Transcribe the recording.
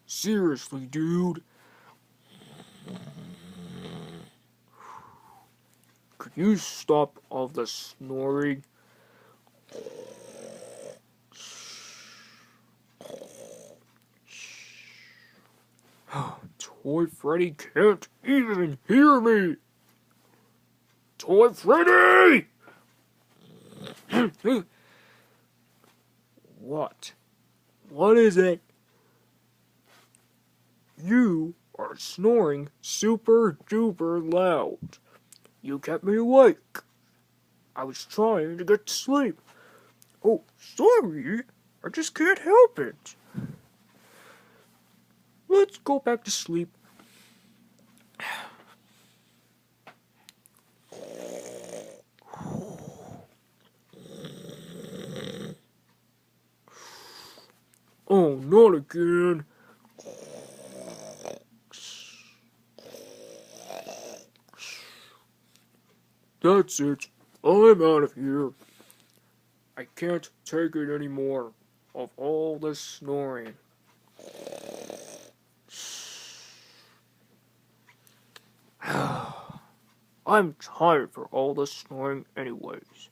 Seriously, dude. Could you stop all the snoring? Toy Freddy can't even hear me! Toy Freddy! What? What is it? You are snoring super duper loud. You kept me awake. I was trying to get to sleep. Oh, sorry. I just can't help it. Let's go back to sleep. Oh, not again. That's it. I'm out of here. I can't take it anymore of all this snoring. I'm tired for all this snoring anyways.